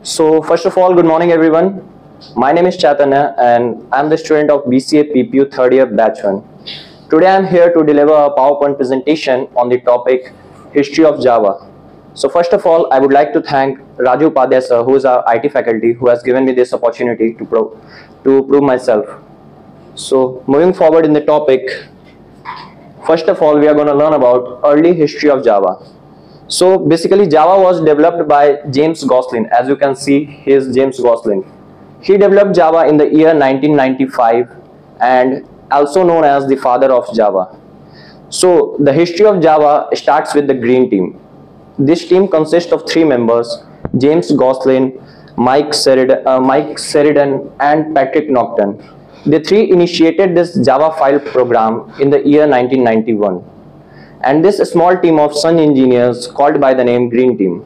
So first of all, good morning everyone. My name is Chaitanya and I'm the student of BCA PPU third year batch 1. Today I'm here to deliver a PowerPoint presentation on the topic History of Java. So first of all, I would like to thank Raju Upadhyay sir, who is our IT faculty, who has given me this opportunity to prove myself. So moving forward in the topic, first of all we are going to learn about early history of Java. So basically Java was developed by James Gosling. As you can see, he is James Gosling. He developed Java in the year 1995 and also known as the father of Java. So the history of Java starts with the green team. This team consists of 3 members: James Gosling, Mike Sheridan and Patrick Naughton. The 3 initiated this Java file program in the year 1991. And this small team of Sun engineers called by the name Green Team.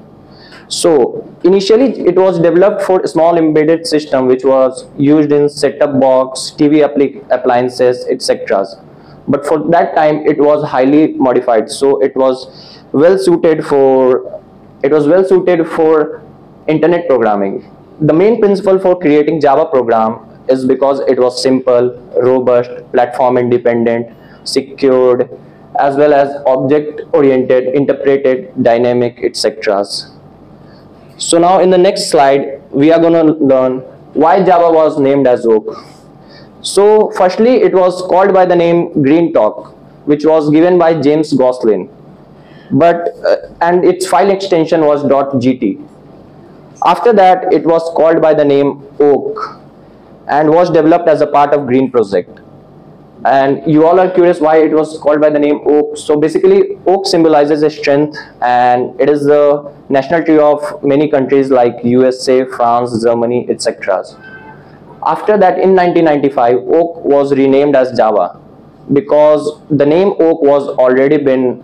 So initially it was developed for a small embedded system which was used in set-top box, TV appliances, etc. But for that time it was highly modified, so it was well suited for internet programming. The main principle for creating Java program is because it was simple, robust, platform independent, secured, as well as object-oriented, interpreted, dynamic, etc. So now in the next slide, we are going to learn why Java was named as Oak. So firstly, it was called by the name Green Talk, which was given by James Gosling, and its file extension was .gt. After that, it was called by the name Oak and was developed as a part of Green project. And you all are curious why it was called by the name Oak. So basically oak symbolizes a strength, and it is the national tree of many countries like USA, France, Germany, etc. After that, in 1995, Oak was renamed as Java because the name Oak was already been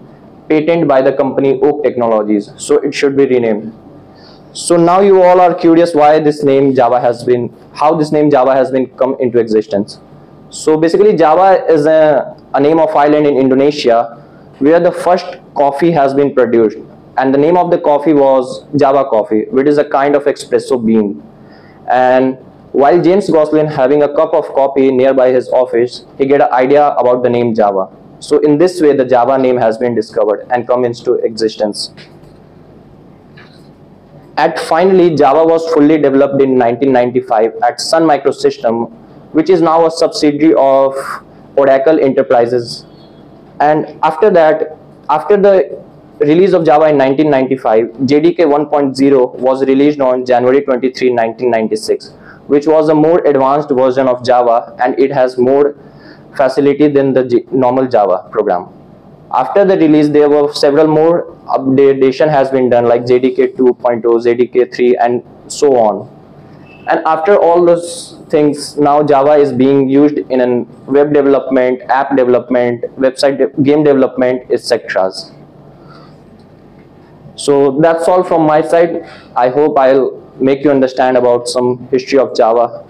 patented by the company Oak Technologies, so it should be renamed. So now you all are curious why this name Java has been, how this name Java has been come into existence. So basically Java is a name of island in Indonesia where the first coffee has been produced, and the name of the coffee was Java coffee, which is a kind of espresso bean. And while James Gosling having a cup of coffee nearby his office, he get an idea about the name Java. So in this way the Java name has been discovered and come into existence. And finally Java was fully developed in 1995 at Sun Microsystem, which is now a subsidiary of Oracle Enterprises. And after that, after the release of Java in 1995, JDK 1.0 was released on January 23, 1996, which was a more advanced version of Java, and it has more facility than the normal Java program. After the release, there were several more updation has been done, like JDK 2.0, JDK 3, and so on. And after all those things, now Java is being used in web development, app development, game development, etc. So that's all from my side. I hope I'll make you understand about some history of Java.